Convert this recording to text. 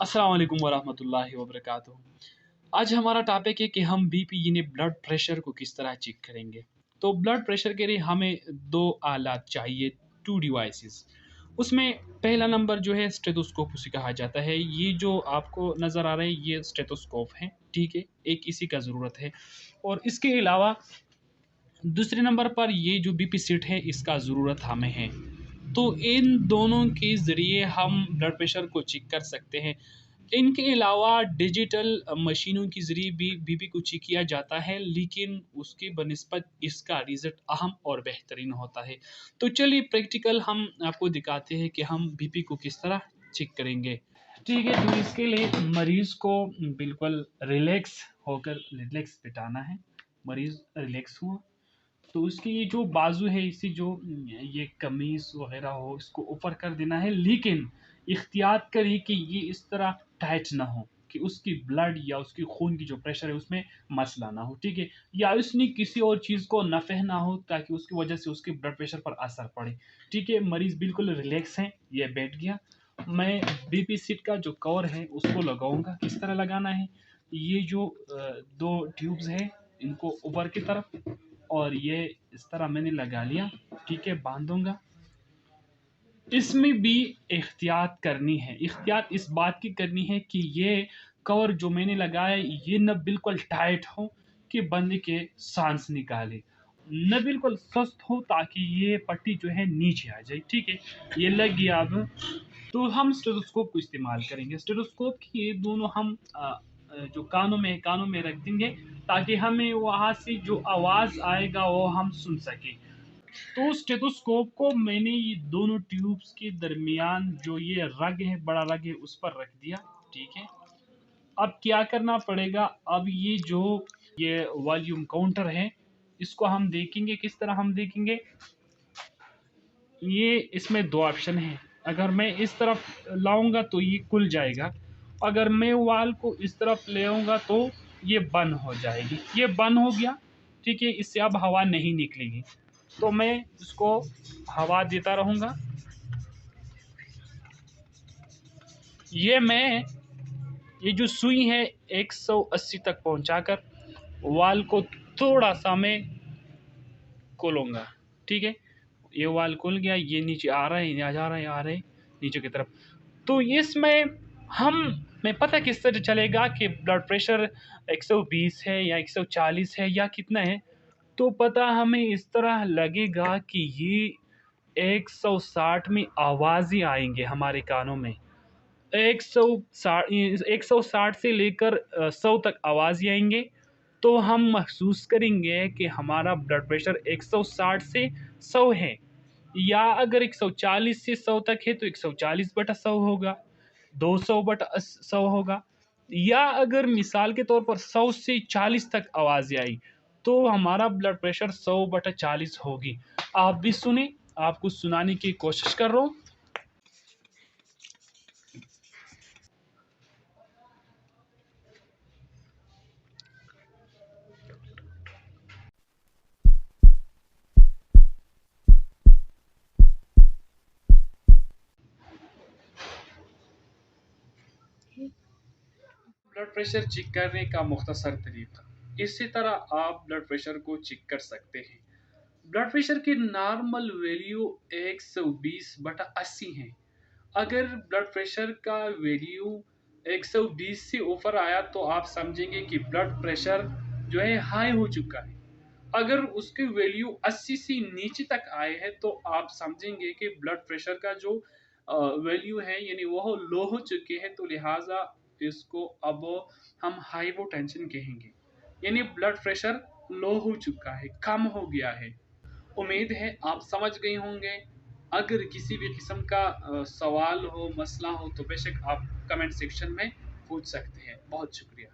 अस्सलाम वालेकुम वरहमतुल्लाहि वबरकातुहू। आज हमारा टॉपिक है कि हम बीपी यानी ब्लड प्रेशर को किस तरह चेक करेंगे। तो ब्लड प्रेशर के लिए हमें दो आलात चाहिए, टू डिवाइसेस। उसमें पहला नंबर जो है स्टेथोस्कोप उसे कहा जाता है। ये जो आपको नज़र आ रहा है ये स्टेथोस्कोप है, ठीक है, एक इसी का ज़रूरत है। और इसके अलावा दूसरे नंबर पर ये जो बीपी सीट है इसका ज़रूरत हमें है। तो इन दोनों के ज़रिए हम ब्लड प्रेशर को चेक कर सकते हैं। इनके अलावा डिजिटल मशीनों के ज़रिए भी बीपी को चेक किया जाता है, लेकिन उसके बनिस्बत इसका रिज़ल्ट अहम और बेहतरीन होता है। तो चलिए प्रैक्टिकल हम आपको दिखाते हैं कि हम बीपी को किस तरह चेक करेंगे। ठीक है, तो इसके लिए मरीज़ को बिल्कुल रिलैक्स बिठाना है। मरीज़ रिलैक्स हुआ तो उसकी ये जो बाजू है, इसी जो ये कमीज वगैरह हो, इसको ऊपर कर देना है, लेकिन इख्तियात करिए कि ये इस तरह टाइट ना हो कि उसकी ब्लड या उसकी खून की जो प्रेशर है उसमें मसला ना हो, ठीक है, या उसने किसी और चीज़ को नफह ना हो ताकि उसकी वजह से उसके ब्लड प्रेशर पर असर पड़े। ठीक है, मरीज़ बिल्कुल रिलैक्स है, ये बैठ गया। मैं बीपी सीट का जो कवर है उसको लगाऊंगा। किस तरह लगाना है, ये जो दो ट्यूब्स हैं इनको ऊपर की तरफ और ये इस तरह मैंने लगा लिया, ठीक है, बांधूंगा। इसमें भी एहतियात करनी है, एहतियात इस बात की करनी है कि ये कवर जो मैंने लगाया ये न बिल्कुल टाइट हो कि बंदे के सांस निकाले, न बिल्कुल सुस्त हो ताकि ये पट्टी जो है नीचे आ जाए। ठीक है, ये लग गया। अब तो हम स्टेथोस्कोप को इस्तेमाल करेंगे। स्टेथोस्कोप की ये दोनों हम जो कानों में रख देंगे ताकि हमें वहाँ से जो आवाज़ आएगा वो हम सुन सकें। तो स्टेथोस्कोप को मैंने ये दोनों ट्यूब्स के दरमियान जो ये रग है, बड़ा रग है, उस पर रख दिया। ठीक है, अब क्या करना पड़ेगा, अब ये वॉल्यूम काउंटर है, इसको हम देखेंगे। किस तरह हम देखेंगे, ये इसमें दो ऑप्शन है। अगर मैं इस तरफ लाऊंगा तो ये खुल जाएगा, अगर मैं वाल को इस तरफ ले आऊंगा तो ये बंद हो जाएगी। ये बंद हो गया, ठीक है, इससे अब हवा नहीं निकलेगी। तो मैं इसको हवा देता रहूंगा। ये जो सुई है 180 तक पहुंचाकर वाल को थोड़ा सा मैं खोलूंगा। ठीक है, ये वाल खुल गया, ये नीचे आ रहा है, आ जा रहा है, आ रहे नीचे की तरफ। तो इसमें मैं पता किस तरह चलेगा कि ब्लड प्रेशर 120 है या 140 है या कितना है। तो पता हमें इस तरह लगेगा कि ये 160 में आवाज़ें आएंगे हमारे कानों में। 160 से लेकर 100 तक आवाज़ें आएंगे। तो हम महसूस करेंगे कि हमारा ब्लड प्रेशर 160 से 100 है, या अगर 140 से 100 तक है तो 140/100 होगा, 200/100 होगा, या अगर मिसाल के तौर पर 100 से 40 तक आवाज़ें आई तो हमारा ब्लड प्रेशर 100/40 होगी। आप भी सुने, आपको सुनाने की कोशिश कर रहा हूँ। ब्लड प्रेशर चेक करने का मुख्तसर तरीका, इसी तरह आप ब्लड प्रेशर को चेक कर सकते हैं। ब्लड प्रेशर की नॉर्मल वैल्यू 120/80 है। अगर ब्लड प्रेशर का वैल्यू 120 से ऊपर आया तो आप समझेंगे कि ब्लड प्रेशर जो है हाई हो चुका है। अगर उसकी वैल्यू 80 से नीचे तक आए है तो आप समझेंगे कि ब्लड प्रेशर का जो वैल्यू है यानी वो लो हो चुके हैं, तो लिहाजा इसको अब हम हाइपोटेंशन कहेंगे, यानी ब्लड प्रेशर लो हो चुका है, कम हो गया है। उम्मीद है आप समझ गए होंगे। अगर किसी भी किस्म का सवाल हो, मसला हो तो बेशक आप कमेंट सेक्शन में पूछ सकते हैं। बहुत शुक्रिया।